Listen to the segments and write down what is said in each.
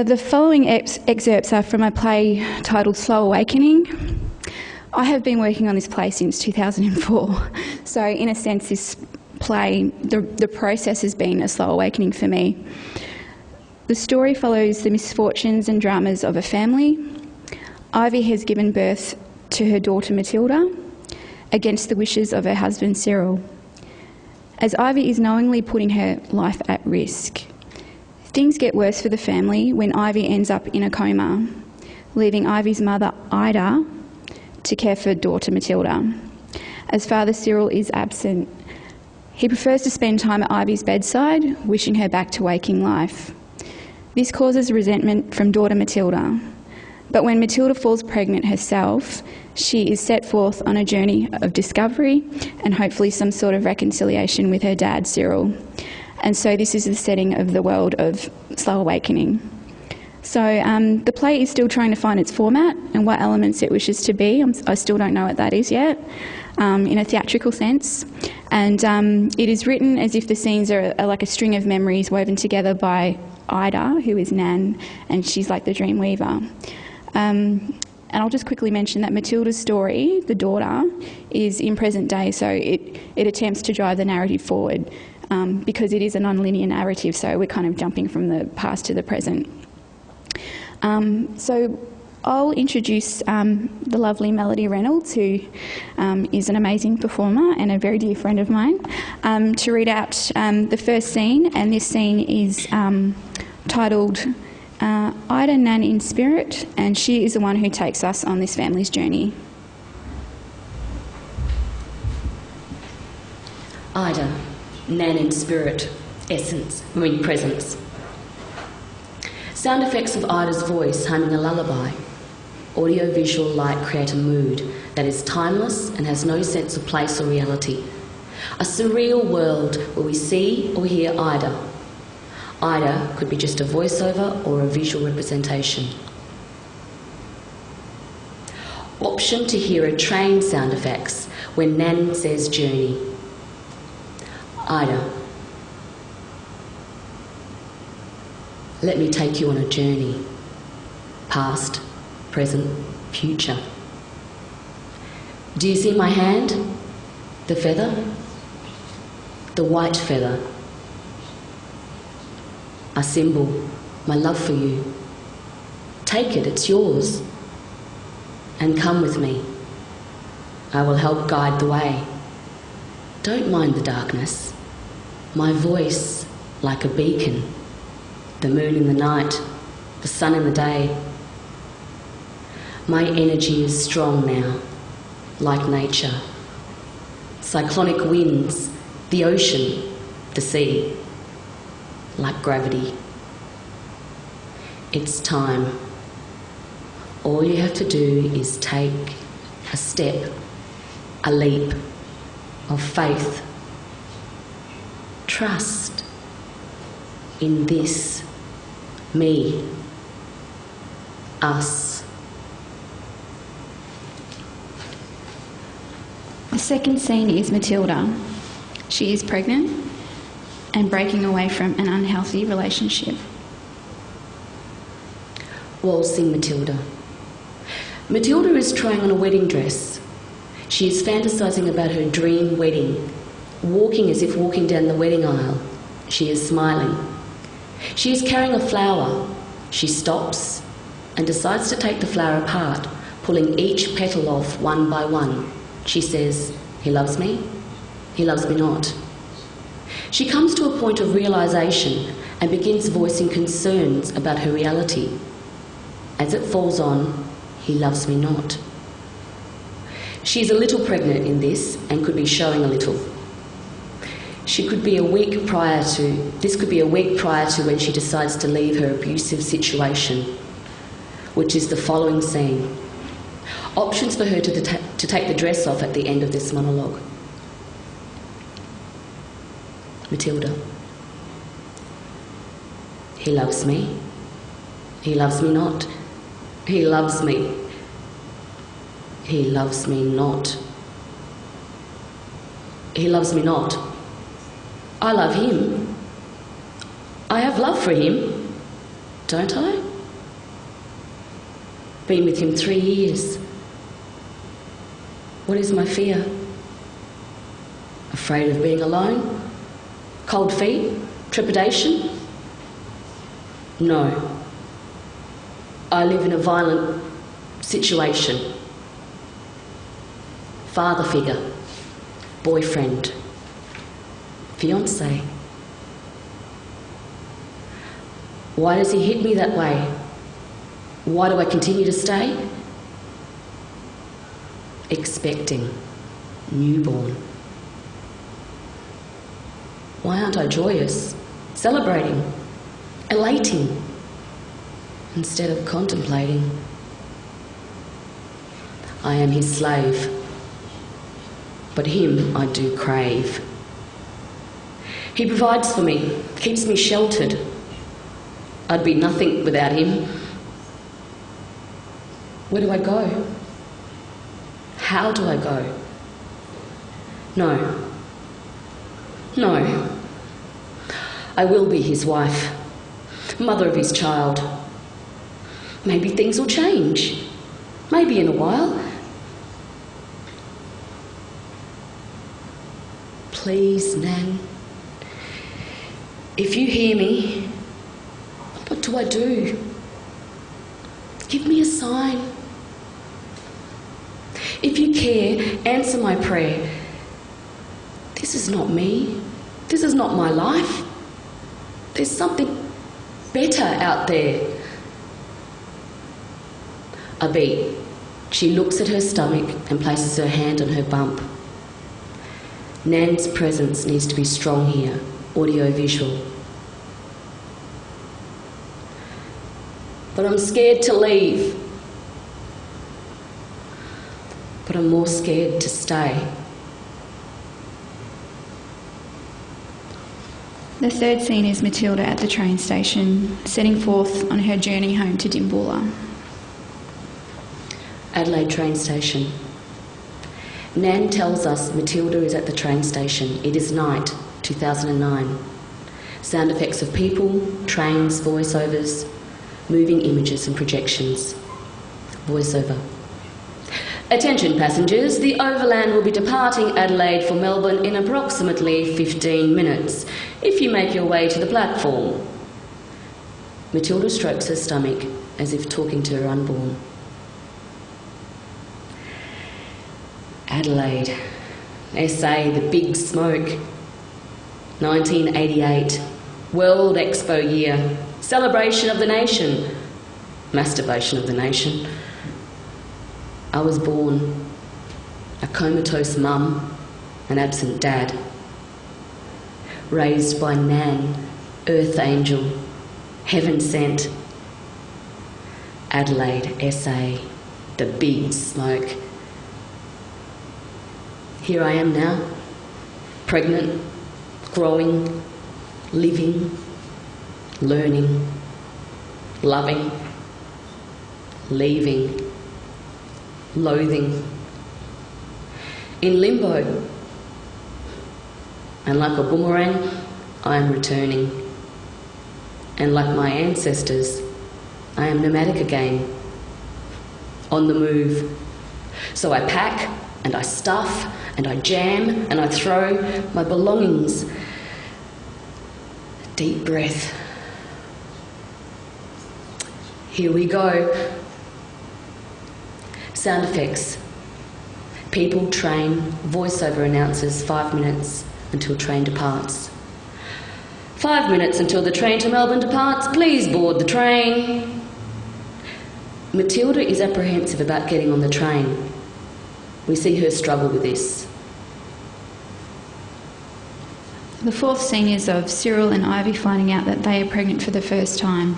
The following excerpts are from a play titled Slow Awakening. I have been working on this play since 2004, so in a sense this play, the process has been a slow awakening for me. The story follows the misfortunes and dramas of a family. Ivy has given birth to her daughter Matilda against the wishes of her husband Cyril, as Ivy is knowingly putting her life at risk. Things get worse for the family when Ivy ends up in a coma, leaving Ivy's mother Ida to care for daughter Matilda, as father Cyril is absent. He prefers to spend time at Ivy's bedside, wishing her back to waking life. This causes resentment from daughter Matilda, but when Matilda falls pregnant herself, she is set forth on a journey of discovery and hopefully some sort of reconciliation with her dad Cyril. And so this is the setting of the world of Slow Awakening. So the play is still trying to find its format and what elements it wishes to be. I still don't know what that is yet, in a theatrical sense. And it is written as if the scenes are like a string of memories woven together by Ida, who is Nan, and she's like the dream weaver. And I'll just quickly mention that Matilda's story, the daughter, is in present day, so it attempts to drive the narrative forward because it is a non-linear narrative, so we're kind of jumping from the past to the present. So I'll introduce the lovely Melody Reynolds, who is an amazing performer and a very dear friend of mine, to read out the first scene, and this scene is titled Ida, Nan in Spirit, and she is the one who takes us on this family's journey. Ida, Nan in Spirit, presence. Sound effects of Ida's voice humming a lullaby. Audio-visual light create a mood that is timeless and has no sense of place or reality. A surreal world where we see or hear Ida. Ida could be just a voiceover or a visual representation. Option to hear a train sound effects when Nan says journey. Ida, let me take you on a journey. Past, present, future. Do you see my hand? The feather? The white feather. A symbol, my love for you. Take it, it's yours. And come with me. I will help guide the way. Don't mind the darkness. My voice, like a beacon. The moon in the night, the sun in the day. My energy is strong now, like nature. Cyclonic winds, the ocean, the sea, like gravity. It's time. All you have to do is take a step, a leap of faith. Trust in this, me, us. The second scene is Matilda. She is pregnant and breaking away from an unhealthy relationship. Waltzing Matilda. Matilda is trying on a wedding dress. She is fantasising about her dream wedding, walking as if walking down the wedding aisle. She is smiling. She is carrying a flower. She stops and decides to take the flower apart, pulling each petal off one by one. She says, "He loves me, he loves me not." She comes to a point of realisation and begins voicing concerns about her reality. As it falls on, "He loves me not." She is a little pregnant in this and could be showing a little. This could be a week prior to when she decides to leave her abusive situation, which is the following scene. Options for her to take the dress off at the end of this monologue. Matilda. He loves me. He loves me not. He loves me. He loves me not. He loves me not. I love him. I have love for him, don't I? Been with him 3 years. What is my fear? Afraid of being alone? Cold feet? Trepidation? No. I live in a violent situation. Father figure, boyfriend, fiancé. Why does he hit me that way? Why do I continue to stay? Expecting, newborn. Why aren't I joyous, celebrating, elating, instead of contemplating? I am his slave, but him I do crave. He provides for me, keeps me sheltered. I'd be nothing without him. Where do I go? How do I go? No. No. I will be his wife, mother of his child. Maybe things will change. Maybe in a while. Please, Nan, if you hear me, what do I do? Give me a sign. If you care, answer my prayer. This is not me. This is not my life. There's something better out there. A beat. She looks at her stomach and places her hand on her bump. Nan's presence needs to be strong here, audio-visual. But I'm scared to leave. But I'm more scared to stay. The third scene is Matilda at the train station, setting forth on her journey home to Dimboola. Adelaide train station. Nan tells us Matilda is at the train station. It is night, 2009. Sound effects of people, trains, voiceovers, moving images and projections. Voiceover. Attention passengers, the Overland will be departing Adelaide for Melbourne in approximately 15 minutes, if you make your way to the platform. Matilda strokes her stomach as if talking to her unborn. Adelaide, SA, the big smoke. 1988, World Expo year, celebration of the nation, masturbation of the nation. I was born, a comatose mum, an absent dad. Raised by Nan, earth angel, heaven sent. Adelaide, SA, the big smoke. Here I am now, pregnant, growing, living, learning, loving, leaving, loathing, in limbo. And like a boomerang, I am returning. And like my ancestors, I am nomadic again, on the move. So I pack and I stuff and I jam and I throw my belongings. Deep breath. Here we go. Sound effects. People, train, voiceover announces 5 minutes until train departs. 5 minutes until the train to Melbourne departs. Please board the train. Matilda is apprehensive about getting on the train. We see her struggle with this. The fourth scene is of Cyril and Ivy finding out that they are pregnant for the first time.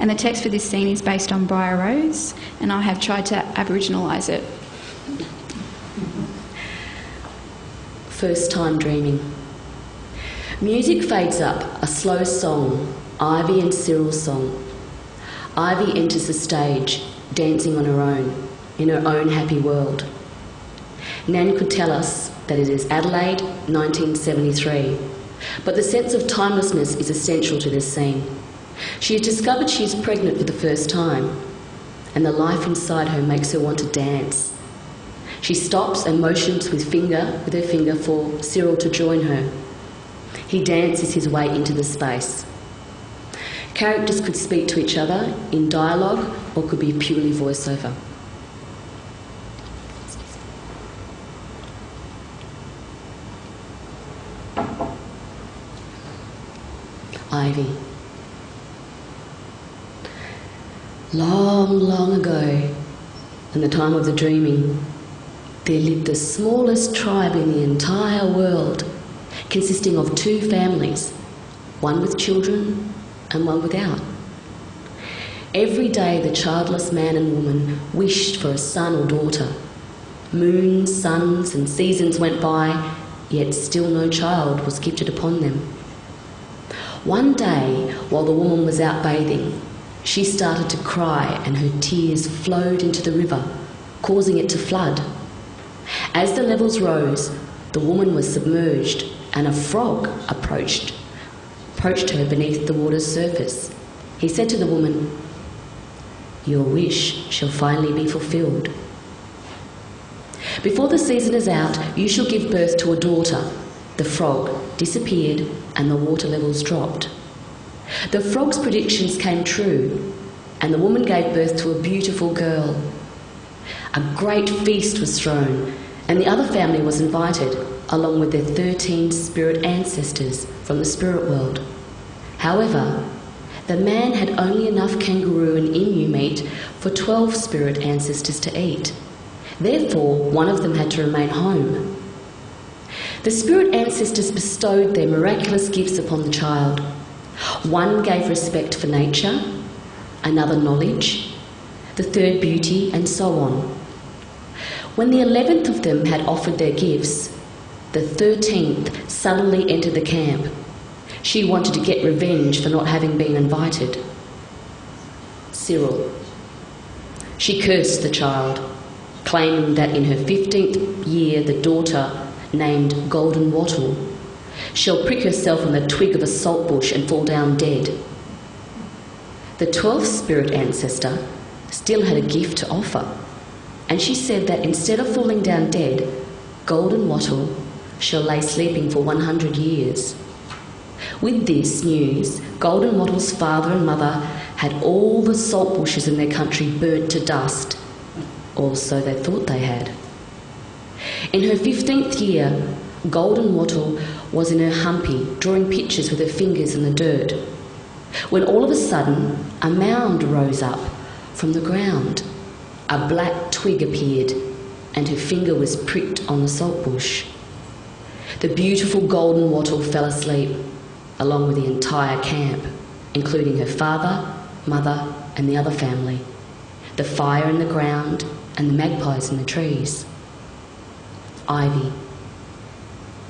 And the text for this scene is based on Briar Rose, and I have tried to Aboriginalise it. First time dreaming. Music fades up, a slow song, Ivy and Cyril's song. Ivy enters the stage, dancing on her own, in her own happy world. Nan could tell us that it is Adelaide, 1973, but the sense of timelessness is essential to this scene. She has discovered she is pregnant for the first time, and the life inside her makes her want to dance. She stops and motions with her finger for Cyril to join her. He dances his way into the space. Characters could speak to each other in dialogue or could be purely voiceover. Ivy. Long, long ago, in the time of the dreaming, there lived the smallest tribe in the entire world, consisting of 2 families, one with children and one without. Every day the childless man and woman wished for a son or daughter. Moons, suns and seasons went by, yet still no child was gifted upon them. One day, while the woman was out bathing, she started to cry and her tears flowed into the river, causing it to flood. As the levels rose, the woman was submerged and a frog approached her beneath the water's surface. He said to the woman, "Your wish shall finally be fulfilled. Before the season is out, you shall give birth to a daughter." The frog disappeared and the water levels dropped. The frog's predictions came true, and the woman gave birth to a beautiful girl. A great feast was thrown, and the other family was invited, along with their 13 spirit ancestors from the spirit world. However, the man had only enough kangaroo and emu meat for 12 spirit ancestors to eat. Therefore, one of them had to remain home. The spirit ancestors bestowed their miraculous gifts upon the child. One gave respect for nature, another knowledge, the third beauty, and so on. When the 11th of them had offered their gifts, the 13th suddenly entered the camp. She wanted to get revenge for not having been invited. Cyril. She cursed the child, claiming that in her 15th year the daughter, named Golden Wattle, shall prick herself on the twig of a salt bush and fall down dead. The 12th spirit ancestor still had a gift to offer, and she said that instead of falling down dead, Golden Wattle shall lay sleeping for 100 years. With this news, Golden Wattle's father and mother had all the salt bushes in their country burnt to dust, or so they thought they had. In her 15th year, Golden Wattle was in her humpy, drawing pictures with her fingers in the dirt, when all of a sudden a mound rose up from the ground. A black twig appeared, and her finger was pricked on the salt bush. The beautiful Golden Wattle fell asleep, along with the entire camp, including her father, mother, and the other family, the fire in the ground, and the magpies in the trees. Ivy.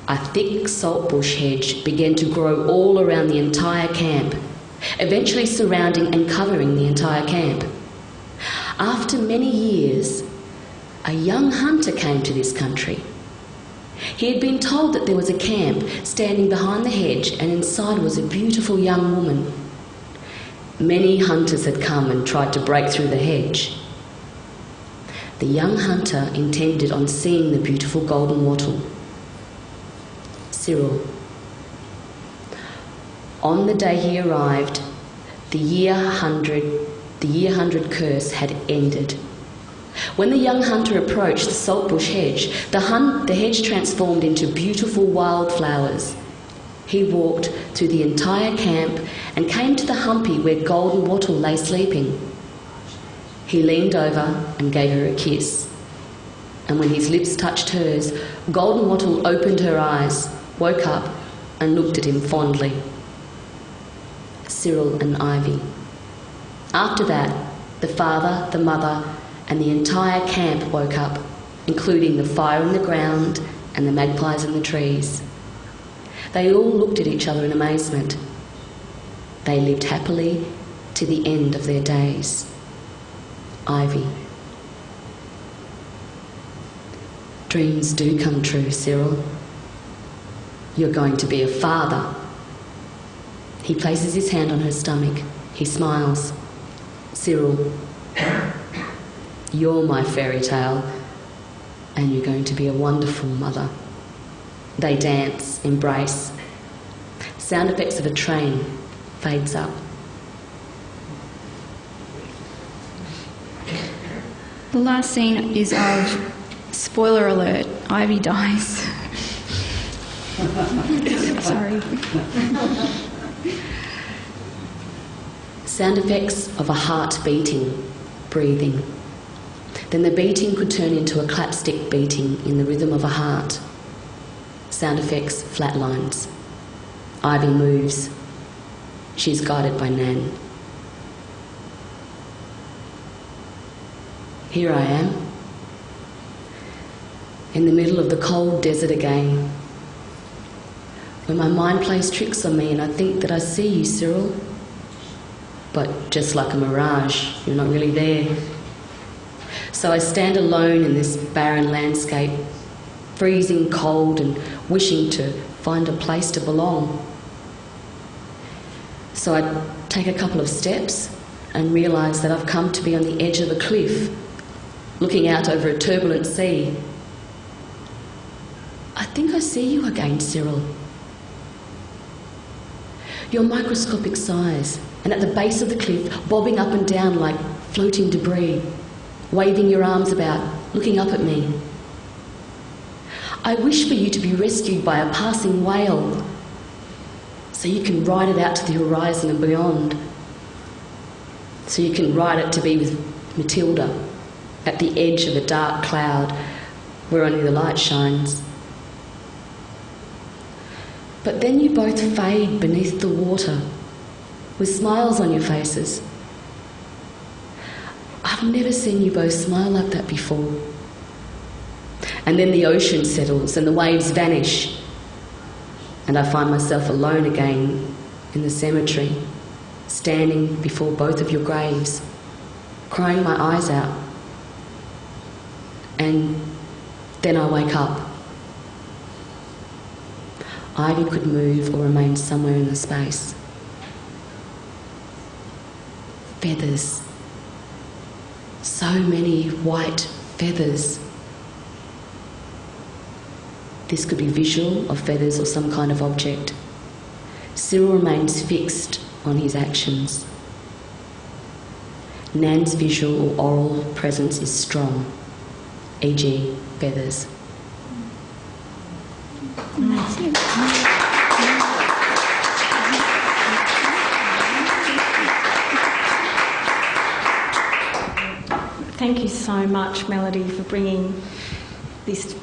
A thick saltbush hedge began to grow all around the entire camp, eventually surrounding and covering the entire camp. After many years, a young hunter came to this country. He had been told that there was a camp standing behind the hedge, and inside was a beautiful young woman. Many hunters had come and tried to break through the hedge. The young hunter intended on seeing the beautiful Golden Wattle. Cyril. On the day he arrived, the year 100 curse had ended. When the young hunter approached the saltbush hedge, the hedge transformed into beautiful wildflowers. He walked through the entire camp and came to the humpy where Golden Wattle lay sleeping. He leaned over and gave her a kiss. And when his lips touched hers, Golden Wattle opened her eyes, woke up, and looked at him fondly. Cyril and Ivy. After that, the father, the mother, and the entire camp woke up, including the fire in the ground and the magpies in the trees. They all looked at each other in amazement. They lived happily to the end of their days. Ivy. Dreams do come true, Cyril. You're going to be a father. He places his hand on her stomach. He smiles. Cyril, you're my fairy tale, and you're going to be a wonderful mother. They dance, embrace. Sound effects of a train fades up. The last scene is of, spoiler alert, Ivy dies. Sorry. Sound effects of a heart beating, breathing. Then the beating could turn into a clapstick beating in the rhythm of a heart. Sound effects, flatlines. Ivy moves. She's guided by Nan. Here I am, in the middle of the cold desert again, where my mind plays tricks on me and I think that I see you, Cyril. But just like a mirage, you're not really there. So I stand alone in this barren landscape, freezing cold and wishing to find a place to belong. So I take a couple of steps and realise that I've come to be on the edge of a cliff, looking out over a turbulent sea. I think I see you again, Cyril. Your microscopic size, and at the base of the cliff, bobbing up and down like floating debris, waving your arms about, looking up at me. I wish for you to be rescued by a passing whale, so you can ride it out to the horizon and beyond. So you can ride it to be with Matilda, at the edge of a dark cloud where only the light shines. But then you both fade beneath the water with smiles on your faces. I've never seen you both smile like that before. And then the ocean settles and the waves vanish, and I find myself alone again in the cemetery, standing before both of your graves, crying my eyes out. And then I wake up. Ivy could move or remain somewhere in the space. Feathers. So many white feathers. This could be visual, of feathers or some kind of object. Cyril remains fixed on his actions. Nan's visual or oral presence is strong, e.g. feathers. Thank you so much, Melody, for bringing these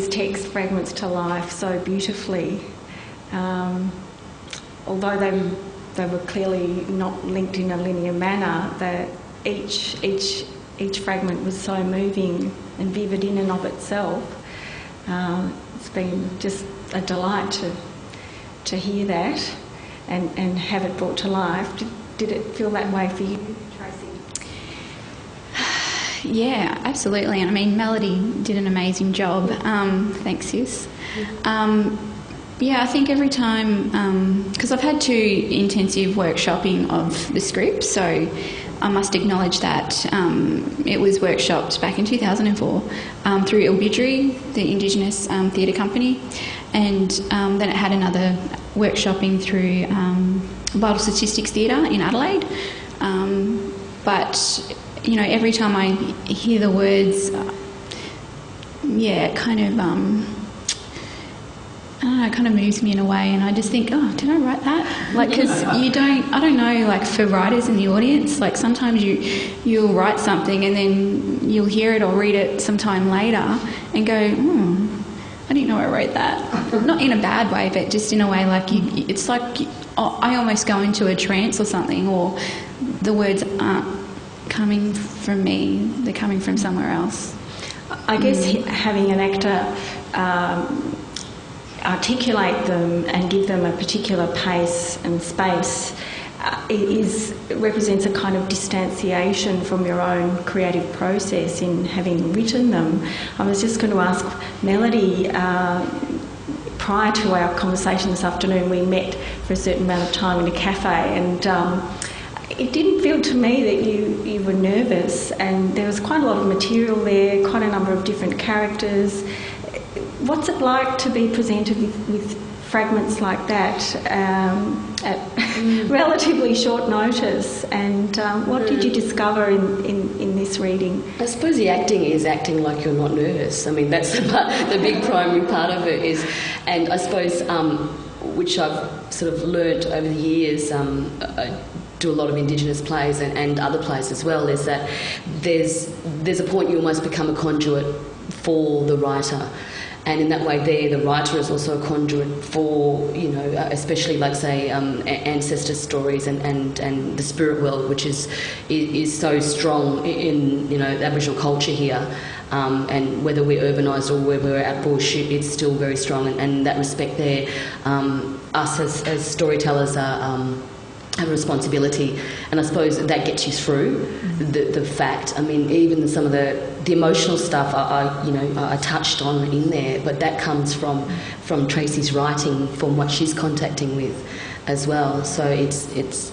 text fragments to life so beautifully. Although they were clearly not linked in a linear manner, that each fragment was so moving and vivid in and of itself. It's been just a delight to hear that and have it brought to life. Did it feel that way for you, Tracey? Yeah, absolutely. And I mean, Melody did an amazing job. Thanks, sis. Yeah, I think every time, because I've had 2 intensive workshopping of the script, so I must acknowledge that it was workshopped back in 2004 through Ngarrindjeri, the Indigenous theatre company, and then it had another workshopping through Vital Statistics Theatre in Adelaide. But, you know, every time I hear the words, it kind of... I don't know, it kind of moves me in a way, and I just think, oh, did I write that? Like, because I don't know, like, for writers in the audience, like, sometimes you'll write something and then you'll hear it or read it sometime later and go, I didn't know I wrote that. Not in a bad way, but just in a way like it's like I almost go into a trance or something, or the words aren't coming from me, they're coming from somewhere else. I guess having an actor articulate them and give them a particular pace and space represents a kind of distanciation from your own creative process in having written them. I was just going to ask Melody, prior to our conversation this afternoon, we met for a certain amount of time in a cafe, and it didn't feel to me that you were nervous, and there was quite a lot of material there, quite a number of different characters. What's it like to be presented with fragments like that at relatively short notice, and what did you discover in this reading? I suppose the acting is acting like you're not nervous. I mean, that's the big primary part of it is, and I suppose which I've sort of learnt over the years, I do a lot of Indigenous plays and other plays as well, is that there's a point you almost become a conduit for the writer. And in that way the writer is also a conduit for, you know, especially like, say, ancestor stories and the spirit world, which is so strong in, you know, Aboriginal culture here. And whether we're urbanised or whether we're at bush, it's still very strong. And in that respect there, us as storytellers have a responsibility, and I suppose that gets you through the fact. I mean, even some of the emotional stuff I touched on in there, but that comes from Tracey's writing, from what she's contacting with as well. So it's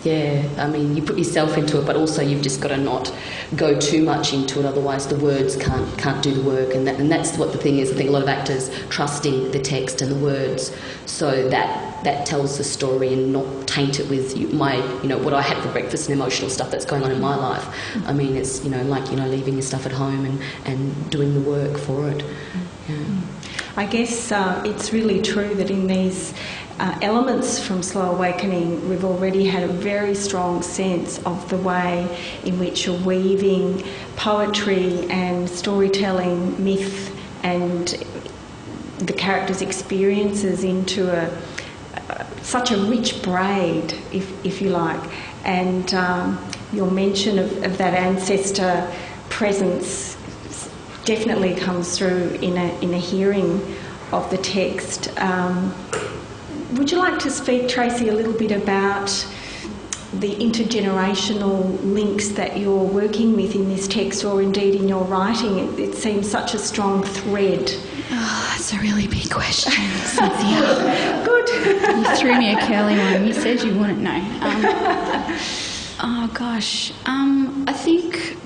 yeah, I mean, you put yourself into it, but also you've just got to not go too much into it, otherwise the words can't do the work, and that's what the thing is. I think a lot of actors trusting the text and the words, so that tells the story and not taint it with what I had for breakfast and emotional stuff that's going on in my life. I mean, it's leaving your stuff at home and doing the work for it. Yeah. I guess it's really true that in these elements from Slow Awakening, we've already had a very strong sense of the way in which you're weaving poetry and storytelling, myth and the characters' experiences into such a rich braid, if you like. And your mention of that ancestor presence definitely comes through in a hearing of the text. Would you like to speak, Tracey, a little bit about the intergenerational links that you're working with in this text, or indeed in your writing? It seems such a strong thread. Oh, that's a really big question, Cynthia. Good. You threw me a curly one. You said you wouldn't know. Oh, gosh. I think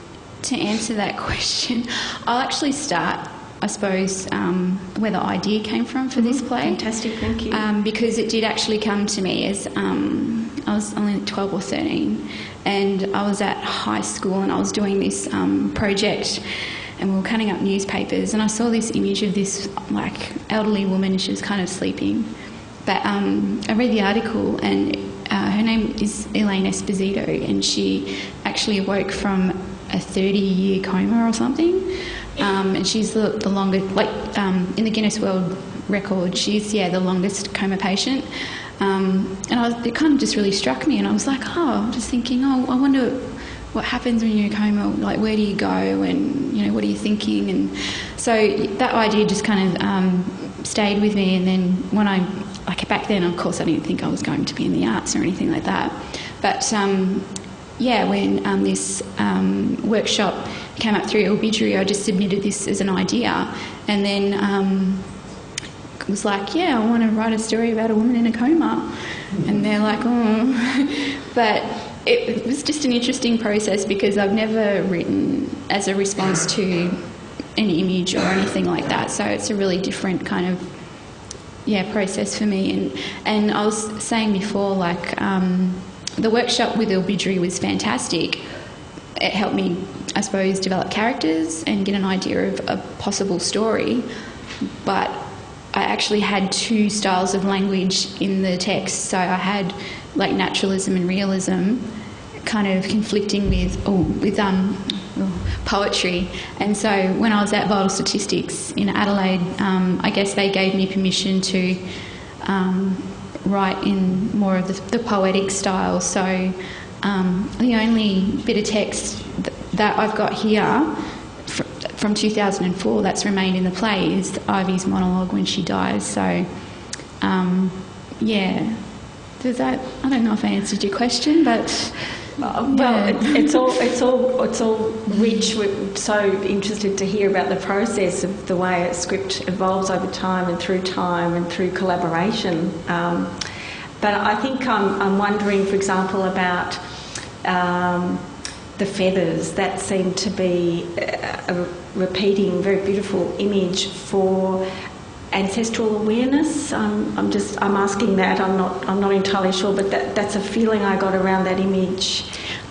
to answer that question, I'll actually start, I suppose, where the idea came from for this play. Fantastic, thank you. Because it did actually come to me as I was only 12 or 13, and I was at high school and I was doing this project, and we were cutting up newspapers, and I saw this image of this elderly woman, and she was kind of sleeping. But I read the article, and her name is Elaine Esposito, and she actually awoke from a 30-year coma or something. And she's the longest, in the Guinness World Record, she's, the longest coma patient. It kind of just really struck me, and I was like, just thinking, I wonder what happens when you're in a coma, where do you go, and, what are you thinking? And so that idea just kind of stayed with me, and then when back then, of course, I didn't think I was going to be in the arts or anything like that. But, when this workshop came up through Ngarrindjeri, I just submitted this as an idea, and then was like, I want to write a story about a woman in a coma. And they're like, oh. But it was just an interesting process, because I've never written as a response to an image or anything like that, so it's a really different kind of process for me. And I was saying before, the workshop with Ngarrindjeri was fantastic. It helped me, I suppose, develop characters and get an idea of a possible story, but I actually had two styles of language in the text. So I had naturalism and realism kind of conflicting with poetry. And so when I was at Vital Statistics in Adelaide, I guess they gave me permission to write in more of the poetic style. So the only bit of text that I've got here from 2004 that's remained in the play is Ivy's monologue when she dies. So, does that? I don't know if I answered your question, but It's all rich. We're so interested to hear about the process of the way a script evolves over time and through collaboration. But I think I'm wondering, for example, about the feathers. That seemed to be a repeating, very beautiful image for ancestral awareness. I'm asking that. I'm not entirely sure, but that's a feeling I got around that image.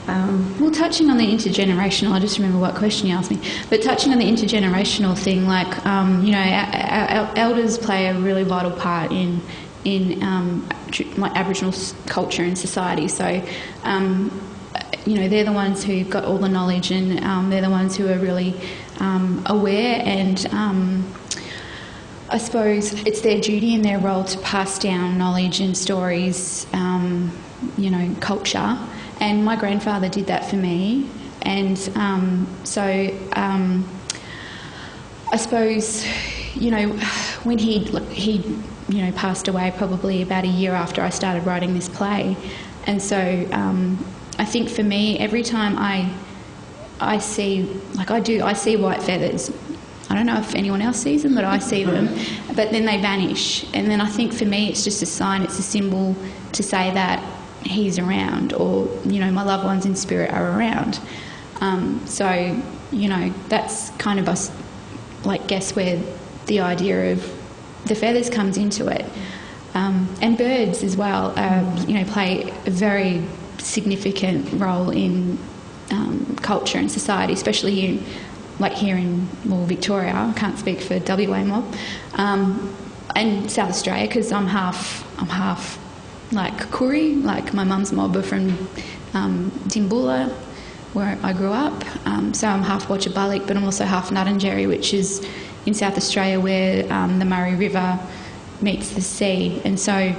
Well, touching on the intergenerational, I just remember what question you asked me, but touching on the intergenerational thing, like, our elders play a really vital part in like Aboriginal culture and society. So, they're the ones who've got all the knowledge, and they're the ones who are really aware, and I suppose it's their duty and their role to pass down knowledge and stories, culture. And my grandfather did that for me. And I suppose, when he passed away probably about a year after I started writing this play. And so I think for me, every time I see, I see white feathers. I don't know if anyone else sees them, but I see them. But then they vanish. And then I think for me it's just a sign, it's a symbol to say that he's around, or, my loved ones in spirit are around. That's kind of guess where the idea of the feathers comes into it. And birds as well, play a very significant role in culture and society, especially here in Victoria. I can't speak for WA mob, and South Australia, because I'm half Koori. Like, my mum's mob are from Dimboola, where I grew up. So I'm half Wotjobaluk, but I'm also half Ngarrindjeri, which is in South Australia, where the Murray River meets the sea. And so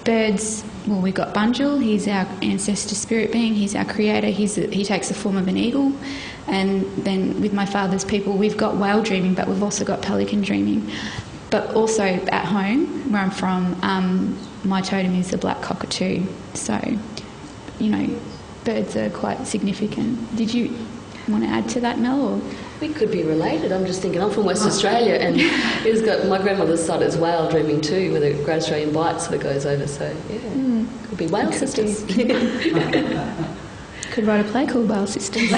birds, we've got Bunjil. He's our ancestor spirit being. He's our creator. He takes the form of an eagle. And then with my father's people, we've got whale dreaming, but we've also got pelican dreaming. But also at home, where I'm from, my totem is the black cockatoo. So, birds are quite significant. Did you want to add to that, Mel? Or? We could be related. I'm just thinking, I'm from West Australia, and it's got my grandmother's side is whale dreaming too, with a Great Australian Bight sort of goes over. So could be whale sisters. Could write a play called Whale Sisters.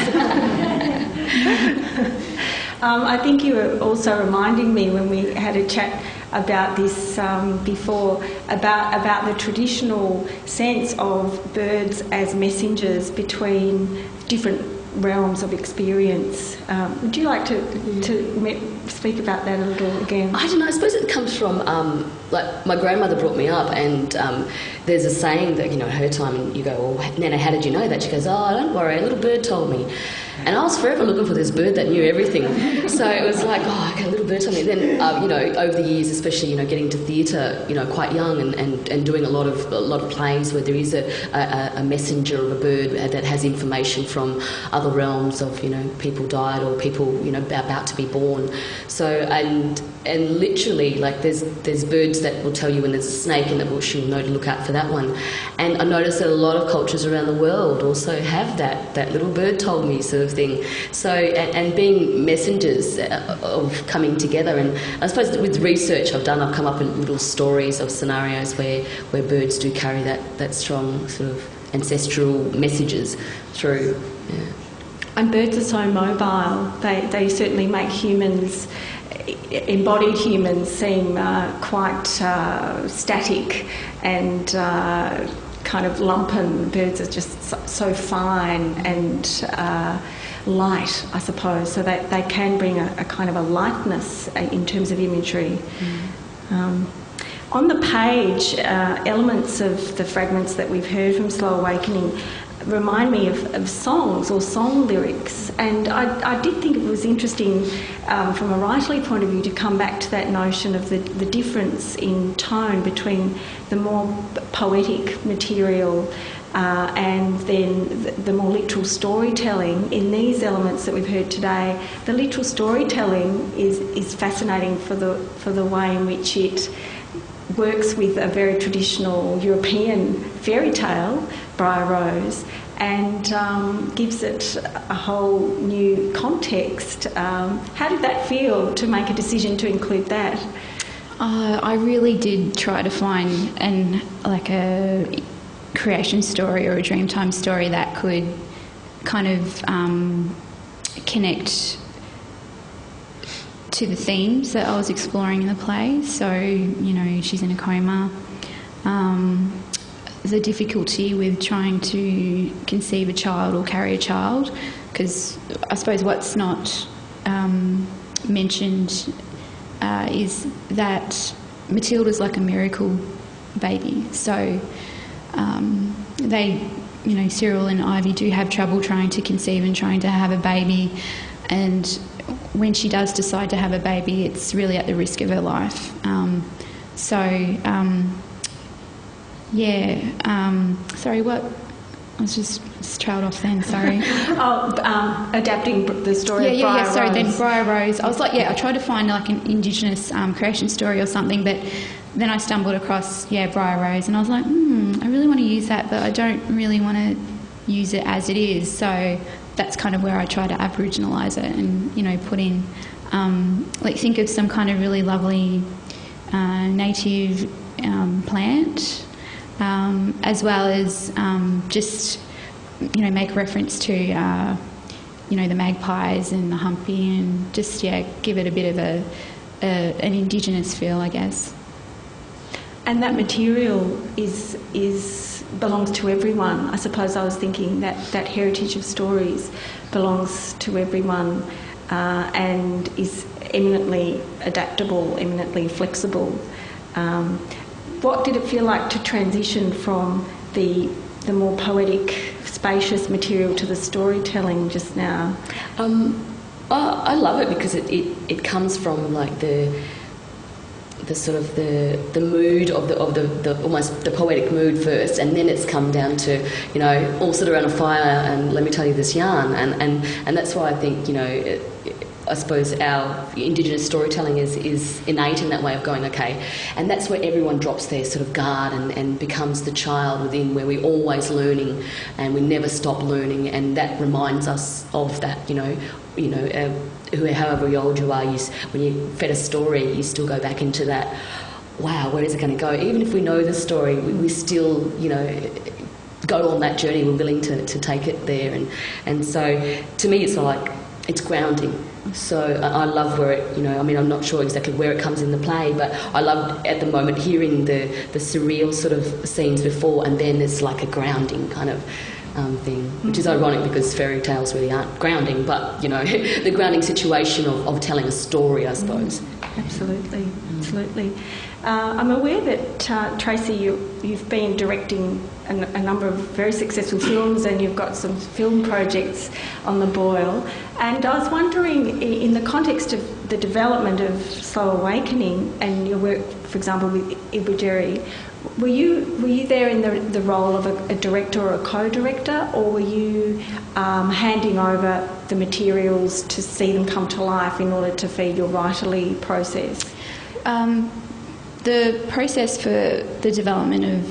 I think you were also reminding me, when we had a chat about this before, about the traditional sense of birds as messengers between different realms of experience. Would you like to speak about that a little again? I don't know. I suppose it comes from my grandmother brought me up, and there's a saying that, in her time, and you go, "Well, Nana, how did you know that?" She goes, "Oh, don't worry, a little bird told me." And I was forever looking for this bird that knew everything. So it was like, oh, okay, a little bird told me. Then, over the years, especially, getting to theatre, quite young, and doing a lot of plays where there is a messenger of a bird that has information from other realms of, people died or people, about to be born. So, and literally, like, there's birds that will tell you when there's a snake, and that she'll know to look out for that one. And I noticed that a lot of cultures around the world also have that little bird told me sort of thing. So, and being messengers of coming together. And I suppose with research I've done, I've come up with little stories of scenarios where birds do carry that strong sort of ancestral messages through. Yeah. And birds are so mobile. They certainly make humans, embodied humans, seem quite static and kind of lumpen. Birds are just so fine and light, I suppose. So they can bring a kind of a lightness in terms of imagery. On the page, elements of the fragments that we've heard from Slow Awakening remind me of songs or song lyrics, and I did think it was interesting from a writerly point of view to come back to that notion of the difference in tone between the more poetic material and then the more literal storytelling. In these elements that we've heard today, the literal storytelling is fascinating for the way in which it works with a very traditional European fairy tale, Briar Rose, and gives it a whole new context. How did that feel to make a decision to include that? I really did try to find a creation story or a Dreamtime story that could kind of connect to the themes that I was exploring in the play. So, she's in a coma. The difficulty with trying to conceive a child or carry a child, because I suppose what's not mentioned is that Matilda's like a miracle baby. So Cyril and Ivy do have trouble trying to conceive and trying to have a baby, and when she does decide to have a baby, it's really at the risk of her life. Sorry, what? I was just trailed off then, sorry. Adapting the story of Briar Rose. Sorry, then Briar Rose. I was like, I tried to find like an Indigenous creation story or something, but then I stumbled across, Briar Rose, and I was like, I really want to use that, but I don't really want to use it as it is. So that's kind of where I try to Aboriginalise it and, put in, think of some kind of really lovely native plant, as well as just, make reference to, the magpies and the humpy, and just, give it a bit of an Indigenous feel, I guess. And that material belongs to everyone. I suppose I was thinking that heritage of stories belongs to everyone and is eminently adaptable, eminently flexible. What did it feel like to transition from the more poetic, spacious material to the storytelling just now? I love it because it comes from like the sort of the mood of the almost the poetic mood first, and then it's come down to all sit around a fire and let me tell you this yarn, and that's why I think I suppose our Indigenous storytelling is innate in that way of going, okay, and that's where everyone drops their sort of guard and becomes the child within, where we're always learning and we never stop learning, and that reminds us of that, however old you are, when you fed a story, you still go back into that, wow, where is it going to go? Even if we know the story, we still, go on that journey, we're willing to take it there, and so to me it's like, it's grounding. So I love where it, I'm not sure exactly where it comes in the play, but I love at the moment hearing the surreal sort of scenes before, and then it's like a grounding kind of thing, which is ironic because fairy tales really aren't grounding, but, the grounding situation of telling a story, I suppose. Absolutely, absolutely. I'm aware that, Tracey, you've been directing a number of very successful films, and you've got some film projects on the boil. And I was wondering, in the context of the development of Slow Awakening and your work, for example, with Ngarrindjeri, were you there in the role of a director or a co-director, or were you handing over the materials to see them come to life in order to feed your writerly process? The process for the development of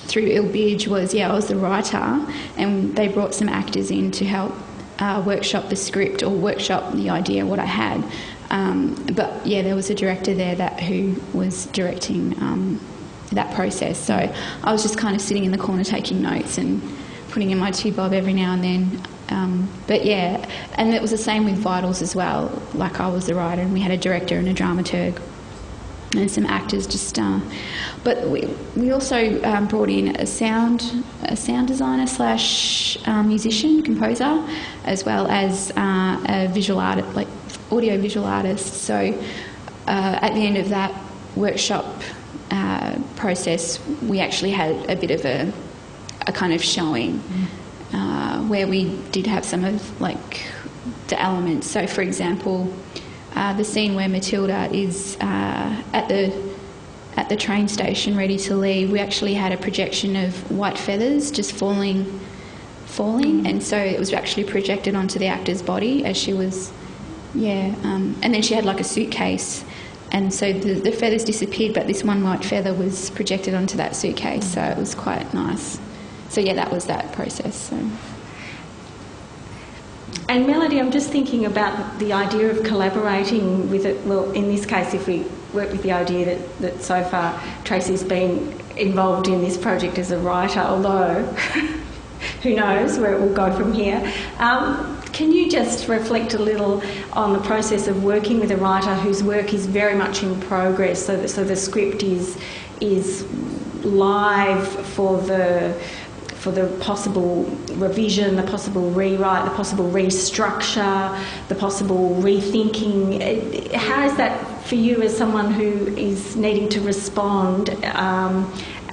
through Ngarrindjeri was, I was the writer, and they brought some actors in to help workshop the script or workshop the idea, what I had. But there was a director there who was directing that process. So I was just kind of sitting in the corner taking notes and putting in my 2 bob every now and then. And it was the same with Vitals as well. Like, I was the writer, and we had a director and a dramaturg and some actors just. But we also brought in a sound designer / musician, composer, as well as a visual artist, like audio visual artist. So at the end of that workshop process, we actually had a bit of a kind of showing where we did have some of like the elements. So, for example, the scene where Matilda is at the train station ready to leave, we actually had a projection of white feathers just falling, and so it was actually projected onto the actor's body as she was, and then she had like a suitcase, and so the feathers disappeared, but this one white feather was projected onto that suitcase, so it was quite nice. yeah, that was that process. So. And Melody, I'm just thinking about the idea of collaborating with it. Well, in this case, if we work with the idea that so far Tracey's been involved in this project as a writer, although who knows where it will go from here. Can you just reflect a little on the process of working with a writer whose work is very much in progress, so the script is live for the possible revision, the possible rewrite, the possible restructure, the possible rethinking? How is that for you as someone who is needing to respond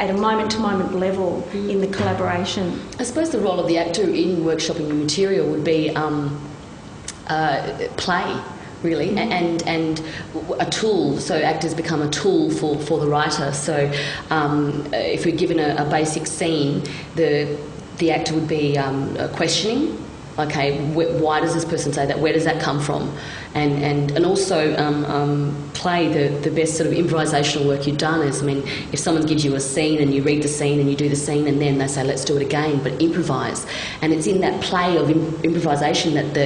at a moment-to-moment level in the collaboration? I suppose the role of the actor in workshopping the material would be play, really, and a tool. So actors become a tool for the writer. So if we're given a basic scene, the actor would be questioning. Okay, why does this person say that? Where does that come from? And also play the best sort of improvisational work you've done is, I mean, if someone gives you a scene and you read the scene and you do the scene and then they say, let's do it again, but improvise. And it's in that play of improvisation that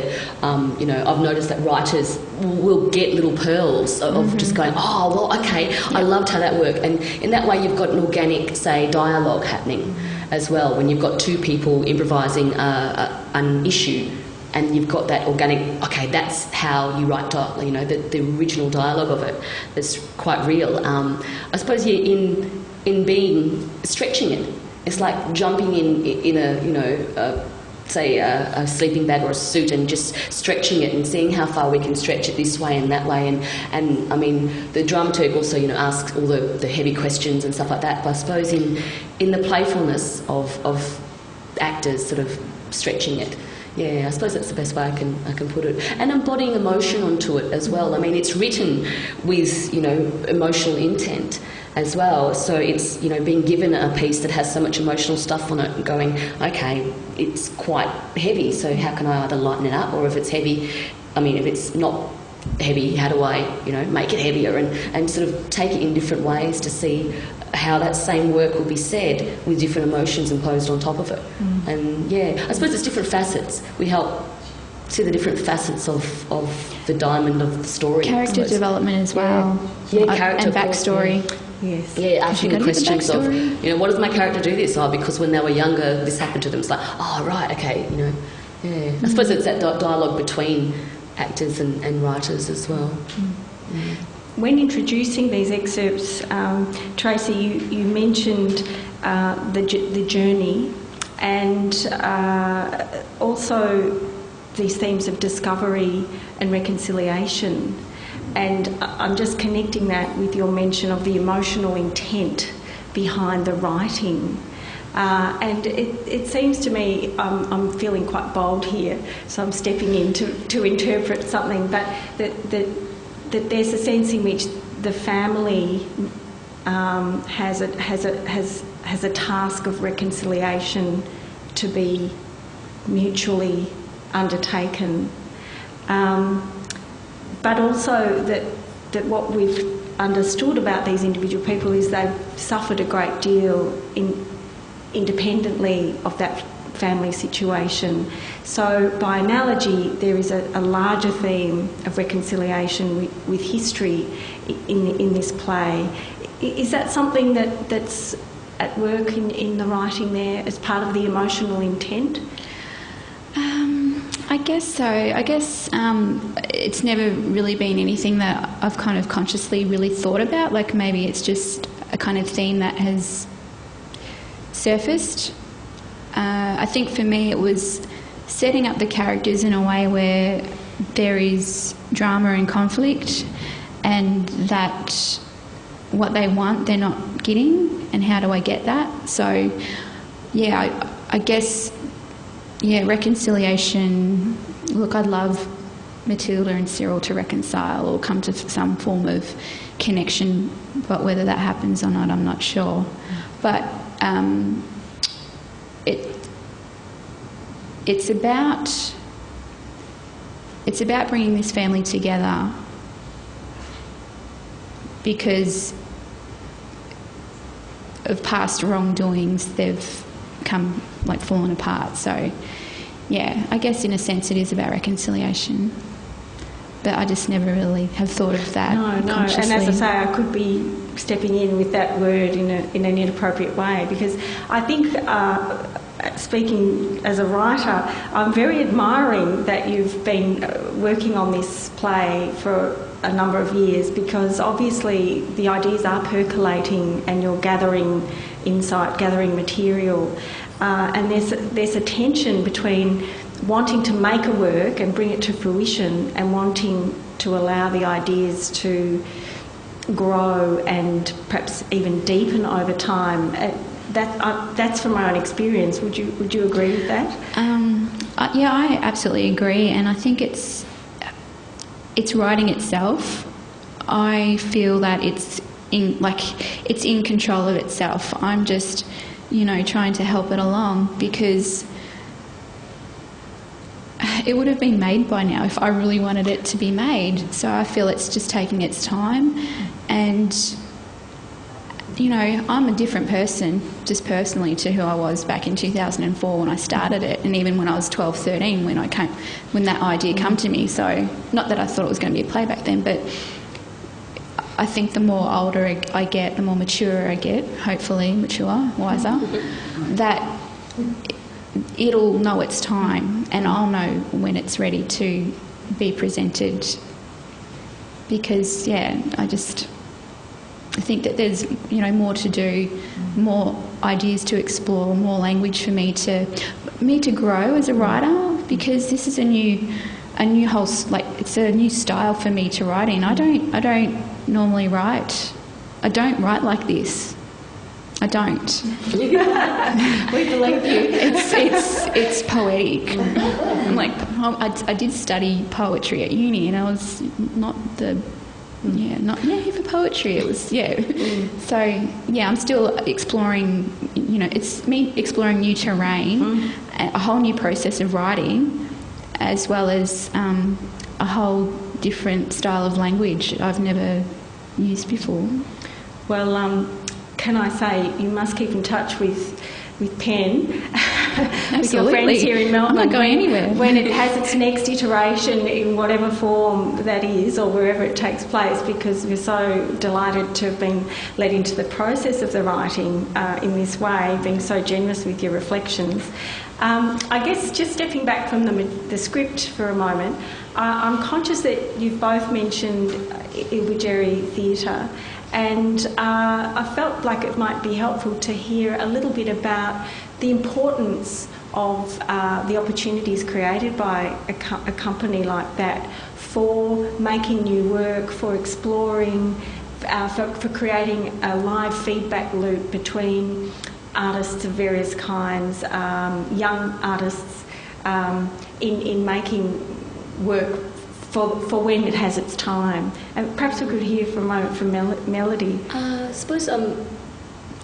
I've noticed that writers will get little pearls of just going, oh, well, okay, I loved how that worked. And in that way you've got an organic, say, dialogue happening as well, when you've got two people improvising an issue, and you've got that organic, okay, that's how you write dialogue, the original dialogue of it. It's quite real. I suppose in being, stretching it, it's like jumping in a say a sleeping bag or a suit and just stretching it and seeing how far we can stretch it this way and that way. And I mean, the dramaturg also, asks all the heavy questions and stuff like that. But I suppose in the playfulness of actors sort of stretching it. Yeah, I suppose that's the best way I can put it. And embodying emotion onto it as well. I mean, it's written with, emotional intent as well. So it's, being given a piece that has so much emotional stuff on it and going, okay, it's quite heavy, so how can I either lighten it up, or if it's heavy, if it's not heavy, how do I, make it heavier, and sort of take it in different ways to see how that same work will be said with different emotions imposed on top of it. And yeah, I suppose it's different facets. We help see the different facets of the diamond of the story. Character development as well. Yeah, character. And backstory. Yes. Yeah, asking the questions of, what does my character do this? Oh, because when they were younger, this happened to them. It's like, oh, right, okay, Yeah. I suppose it's that dialogue between actors and writers as well. When introducing these excerpts, Tracey, you mentioned the journey and also these themes of discovery and reconciliation. And I'm just connecting that with your mention of the emotional intent behind the writing. And it seems to me, I'm feeling quite bold here, so I'm stepping in to interpret something, but that there's a sense in which the family has a task of reconciliation to be mutually undertaken, but also that what we've understood about these individual people is they've suffered a great deal independently of that family situation. So by analogy, there is a larger theme of reconciliation with history in this play. Is that something that's at work in the writing there as part of the emotional intent? I guess so. I guess it's never really been anything that I've kind of consciously really thought about. Like maybe it's just a kind of theme that has surfaced. I think for me it was setting up the characters in a way where there is drama and conflict, and that what they want they're not getting, and how do I get that? So yeah, I guess, yeah, reconciliation. Look, I'd love Matilda and Cyril to reconcile or come to some form of connection, but whether that happens or not, I'm not sure. But it's about bringing this family together because of past wrongdoings. They've come like fallen apart. So yeah, I guess in a sense it is about reconciliation, but I just never really have thought of that consciously. And as I say, I could be stepping in with that word in an inappropriate way, because I think, speaking as a writer, I'm very admiring that you've been working on this play for a number of years, because obviously the ideas are percolating and you're gathering insight, gathering material, and there's a tension between wanting to make a work and bring it to fruition and wanting to allow the ideas to grow and perhaps even deepen over time. That's from my own experience. Would you agree with that? Yeah, I absolutely agree, and I think it's writing itself. I feel that it's in control of itself. I'm just, trying to help it along, because it would have been made by now if I really wanted it to be made. So I feel it's just taking its time, and I'm a different person just personally to who I was back in 2004 when I started it, and even when I was 12, 13 when that idea came to me. So not that I thought it was going to be a play back then, but I think the more older I get, the more mature I get, hopefully wiser, that it'll know its time, and I'll know when it's ready to be presented. Because I think that there's more to do, more ideas to explore, more language for me to grow as a writer, because this is a new whole, it's a new style for me to write in. I don't normally write. I don't write like this. I don't. We believe you. It's poetic. I did study poetry at uni, and I was not here for poetry. It was So I'm still exploring. It's me exploring new terrain, a whole new process of writing, as well as a whole different style of language I've never used before. Well, can I say you must keep in touch with Penn, with your friends here in Melbourne. I'm not going anywhere. When it has its next iteration in whatever form that is, or wherever it takes place, because we're so delighted to have been led into the process of the writing in this way, being so generous with your reflections. I guess just stepping back from the script for a moment, I'm conscious that you've both mentioned Ngarrindjeri Theatre, and I felt like it might be helpful to hear a little bit about the importance of the opportunities created by a company like that for making new work, for exploring, for creating a live feedback loop between artists of various kinds, young artists, in making work for when it has its time. And perhaps we could hear for a moment from Melody. I suppose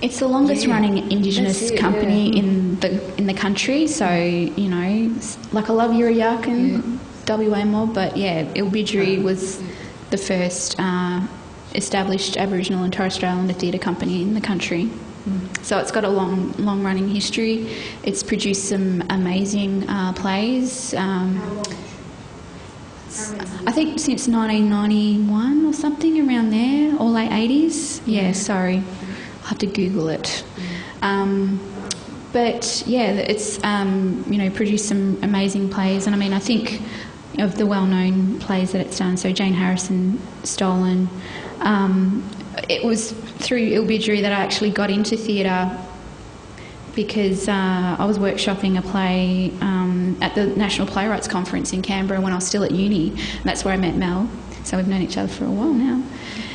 it's the longest running Indigenous company in the country. So I love Yuriyak and WA mob, but Ngarrindjeri was the first established Aboriginal and Torres Strait Islander theatre company in the country. So it's got a long running history. It's produced some amazing plays. I think since 1991 or something, around there, or late 80s. Yeah, sorry, I'll have to Google it. But it's produced some amazing plays, and I think of the well-known plays that it's done. So Jane Harrison, Stolen. It was through Ngarrindjeri that I actually got into theatre, because I was workshopping a play at the National Playwrights Conference in Canberra when I was still at uni. And that's where I met Mel. So we've known each other for a while now.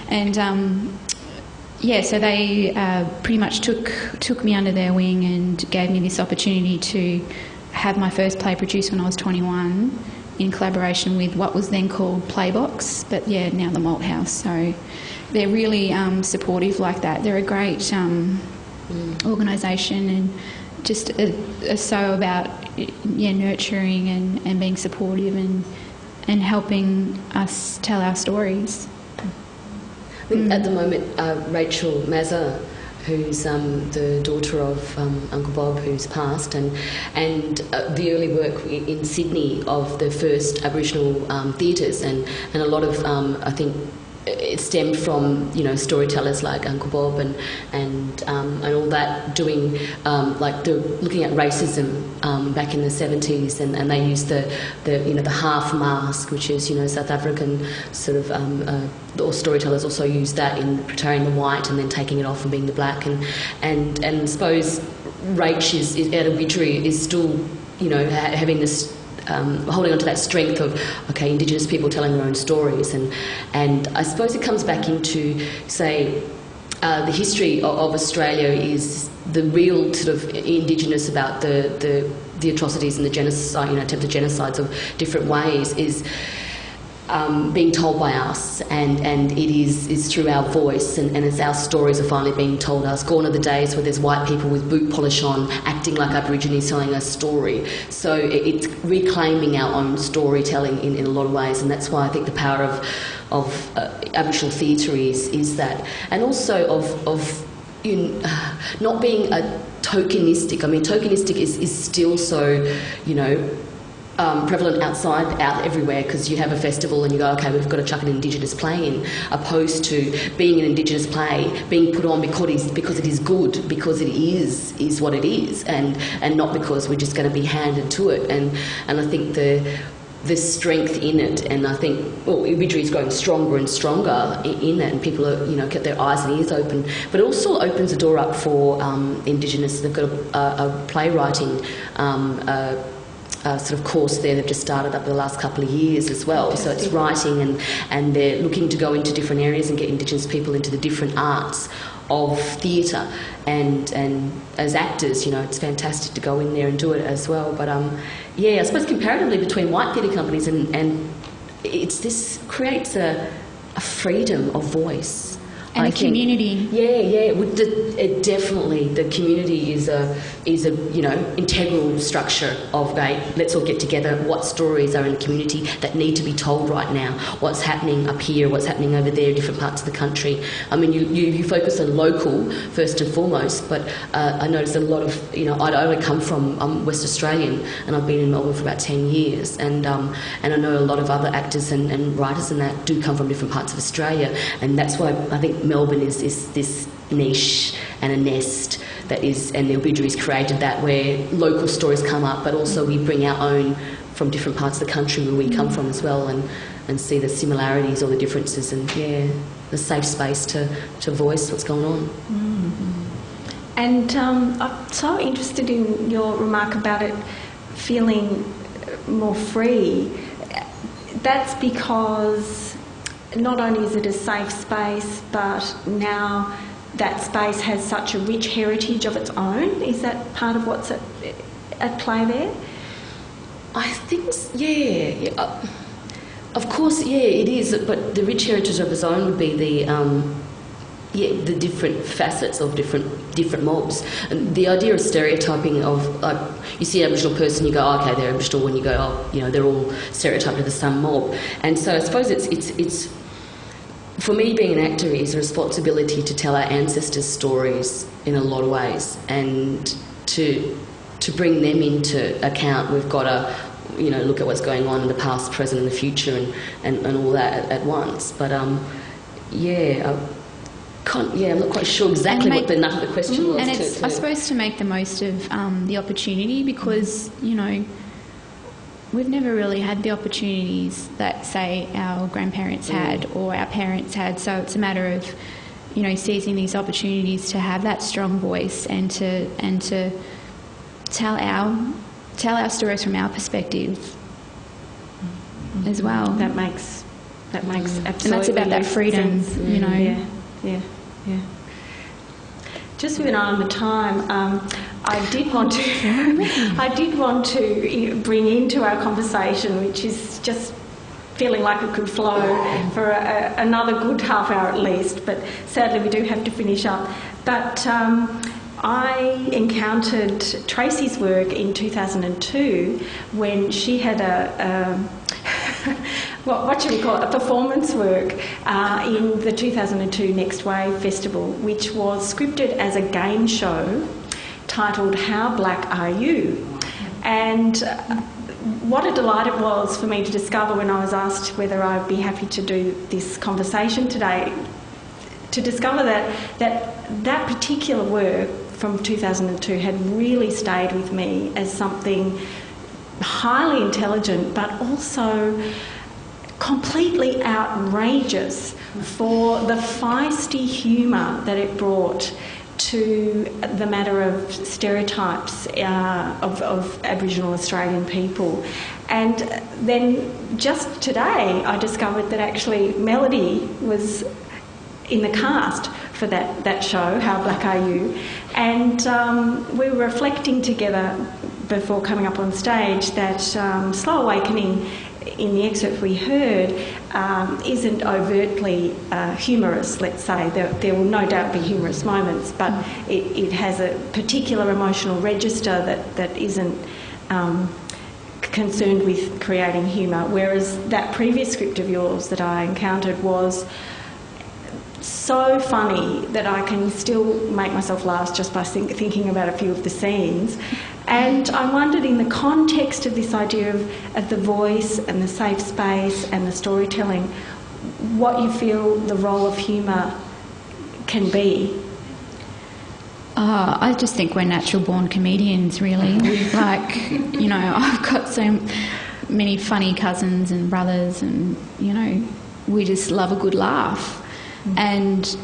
And so they pretty much took me under their wing and gave me this opportunity to have my first play produced when I was 21, in collaboration with what was then called Playbox, but now the Malt House. So they're really supportive like that. They're a great organisation, and just so about nurturing and being supportive and helping us tell our stories. At the moment, Rachel Mazza, who's the daughter of Uncle Bob, who's passed, and the early work in Sydney of the first Aboriginal theatres, and a lot of I think it stemmed from, you know, storytellers like Uncle Bob and all that, doing like looking at racism back in the 70s, and they used the you know, the half mask, which is, you know, South African sort of or storytellers also use that in portraying the white and then taking it off and being the black, and I suppose Rach is out of Ngarrindjeri is still, you know, having this holding on to that strength of, okay, Indigenous people telling their own stories, and I suppose it comes back into, say, the history of Australia is the real sort of Indigenous about the atrocities and the genocide, you know, attempted genocides of different ways is being told by us, and it is through our voice, and as our stories are finally being told us. Gone are the days where there's white people with boot polish on acting like Aborigines telling a story. So it's reclaiming our own storytelling in a lot of ways, and that's why I think the power of Aboriginal theatre is that, and also of not being a tokenistic. I mean, tokenistic is still so, you know, prevalent out everywhere, because you have a festival and you go, okay, we've got to chuck an Indigenous play in, opposed to being an Indigenous play being put on because it is good, because it is what it is, and not because we're just going to be handed to it. And I think the strength in it, and I think, well, Ngarrindjeri is growing stronger and stronger in it, and people are, you know, get their eyes and ears open, but it also opens the door up for Indigenous. They've got a playwriting sort of course there. They've just started up the last couple of years as well. Fantastic. So it's writing, and they're looking to go into different areas and get Indigenous people into the different arts of theatre, and as actors, you know, it's fantastic to go in there and do it as well. But yeah, I suppose comparatively between white theatre companies and this creates a freedom of voice. And a community. Yeah. It definitely, the community is a you know, integral structure of, let's all get together. What stories are in the community that need to be told right now? What's happening up here? What's happening over there? Different parts of the country. I mean, you focus on local first and foremost, but I noticed a lot of, you know, I only come from, I'm West Australian, and I've been in Melbourne for about 10 years, and I know a lot of other actors and writers and that do come from different parts of Australia, and that's why I think Melbourne is this niche and a nest that is, and the Ngarrindjeri's created that, where local stories come up, but also we bring our own from different parts of the country where we come from as well, and see the similarities or the differences, and yeah, the safe space to voice what's going on. Mm-hmm. And I'm so interested in your remark about it feeling more free. That's because not only is it a safe space, but now that space has such a rich heritage of its own. Is that part of what's at play there? I think, yeah. Of course, yeah, it is. But the rich heritage of its own would be the different facets of different mobs. And the idea of stereotyping of, like, you see an Aboriginal person, you go, oh, okay, they're Aboriginal. When you go, oh, you know, they're all stereotyped to the same mob. And so I suppose it's for me, being an actor is a responsibility to tell our ancestors' stories in a lot of ways, and to bring them into account. We've got to, you know, look at what's going on in the past, present, and the future, and all that at once. But yeah. I'm not quite sure exactly what the nut of the question was. And it's, I suppose, to make the most of the opportunity, because, you know, we've never really had the opportunities that, say, our grandparents had or our parents had. So it's a matter of, you know, seizing these opportunities to have that strong voice and to tell our stories from our perspective as well. That makes absolutely and that's about that freedom, sense. You know. Yeah. Just with an eye on the time, I did want to bring into our conversation, which is just feeling like it could flow for another good half hour at least, but sadly we do have to finish up. But I encountered Tracey's work in 2002 when she had what should we call it, a performance work in the 2002 Next Wave Festival, which was scripted as a game show titled How Black Are You? And what a delight it was for me to discover when I was asked whether I'd be happy to do this conversation today, to discover that particular work from 2002 had really stayed with me as something highly intelligent but also completely outrageous for the feisty humour that it brought to the matter of stereotypes of Aboriginal Australian people. And then just today I discovered that actually Melody was in the cast for that show, How Black Are You? And we were reflecting together before coming up on stage that Slow Awakening, in the excerpt we heard, isn't overtly humorous, let's say. There will no doubt be humorous moments, but it has a particular emotional register that isn't concerned with creating humour, whereas that previous script of yours that I encountered was so funny that I can still make myself laugh just by thinking about a few of the scenes. And I wondered, in the context of this idea of the voice and the safe space and the storytelling, what you feel the role of humour can be. I just think we're natural-born comedians, really. Like, you know, I've got so many funny cousins and brothers, and, you know, we just love a good laugh. And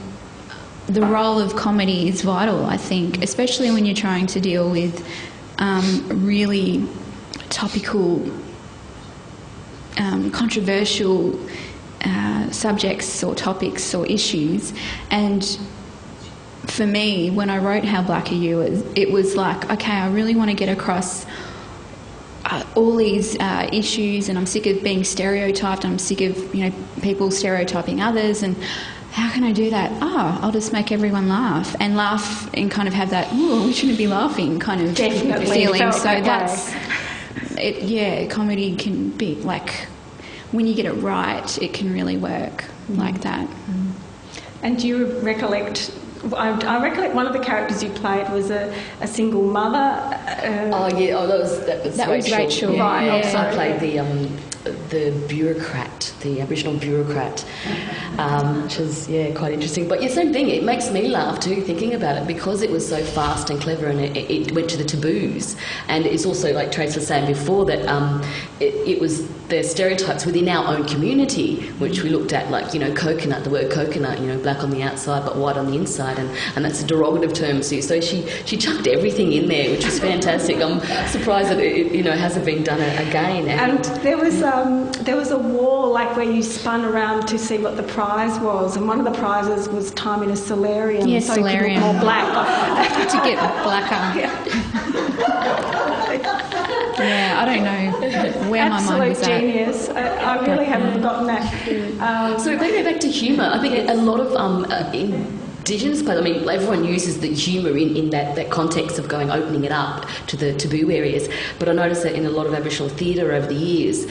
the role of comedy is vital, I think, especially when you're trying to deal with really topical, controversial subjects or topics or issues. And for me, when I wrote How Black Are You, it was like, okay, I really want to get across all these issues, and I'm sick of being stereotyped. I'm sick of, you know, people stereotyping others, and how can I do that? I'll just make everyone laugh and kind of have that, oh, we shouldn't be laughing kind of feeling. So that's it. Yeah, comedy can be like, when you get it right, it can really work like that. And do you recollect? I recollect one of the characters you played was a single mother. That was Rachel. Yeah. Right. I also played the bureaucrat, the Aboriginal bureaucrat, which is quite interesting. But same thing. It makes me laugh too, thinking about it, because it was so fast and clever, and it went to the taboos. And it's also, like Trace was saying before, that it was the stereotypes within our own community, which we looked at, like, you know, coconut, the word coconut, you know, black on the outside but white on the inside, and that's a derogative term. So she chucked everything in there, which was fantastic. I'm surprised that it, you know, hasn't been done again. And there was a wall, like, where you spun around to see what the prize was, and one of the prizes was time in a solarium. Yes, so solarium. You could look more black. To get blacker. Yeah, I don't know where my mind was at. Absolute genius. I really haven't forgotten that. So if we go back to humour, I think a lot of Indigenous plays, I mean, everyone uses the humour in that context of opening it up to the taboo areas, but I noticed that in a lot of Aboriginal theatre over the years,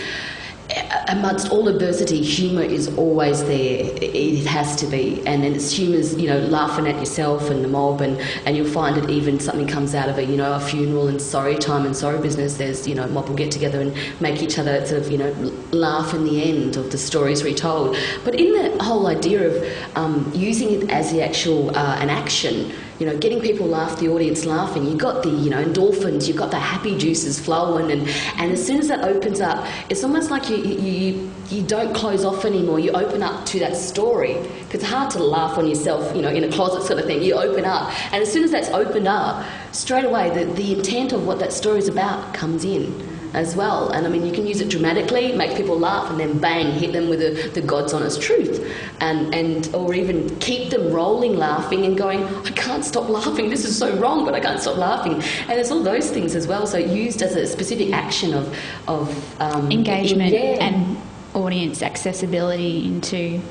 amongst all adversity, humour is always there. It has to be, and it's humour's, you know, laughing at yourself and the mob, and you'll find it even something comes out of a funeral and sorry time and sorry business. There's, you know, mob will get together and make each other sort of, you know, laugh in the end of the stories retold. But in the whole idea of using it as the actual an action, you know, getting people laugh, the audience laughing, you've got the, you know, endorphins, you've got the happy juices flowing, and as soon as that opens up, it's almost like you don't close off anymore. You open up to that story, because it's hard to laugh on yourself, you know, in a closet sort of thing. You open up, and as soon as that's opened up, straight away the intent of what that story is about comes in as well. And I mean, you can use it dramatically, make people laugh, and then bang, hit them with the God's honest truth, and or even keep them rolling laughing and going, I can't stop laughing, this is so wrong, but I can't stop laughing. And there's all those things as well, so used as a specific action of engagement and audience accessibility into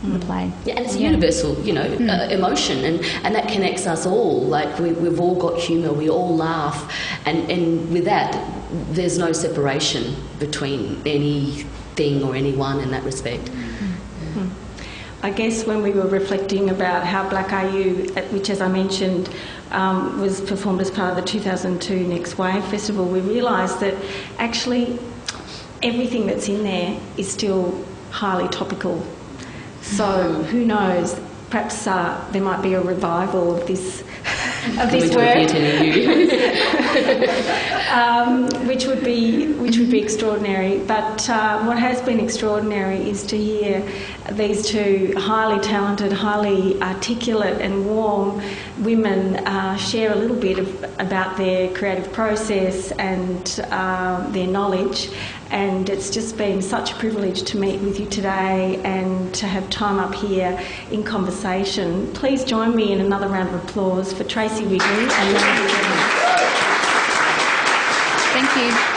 the play. Yeah, and it's a universal, you know, emotion, and that connects us all. Like, we've all got humour, we all laugh, and with that, there's no separation between any thing or anyone in that respect. I guess when we were reflecting about How Black Are You, which, as I mentioned, was performed as part of the 2002 Next Wave Festival, we realised that actually everything that's in there is still highly topical. So who knows, perhaps there might be a revival of this work, which would be extraordinary. But what has been extraordinary is to hear these two highly talented, highly articulate and warm women share a little bit about their creative process and their knowledge. And it's just been such a privilege to meet with you today and to have time up here in conversation. Please join me in another round of applause for Tracey Rigney and Melody Reynolds. Thank you.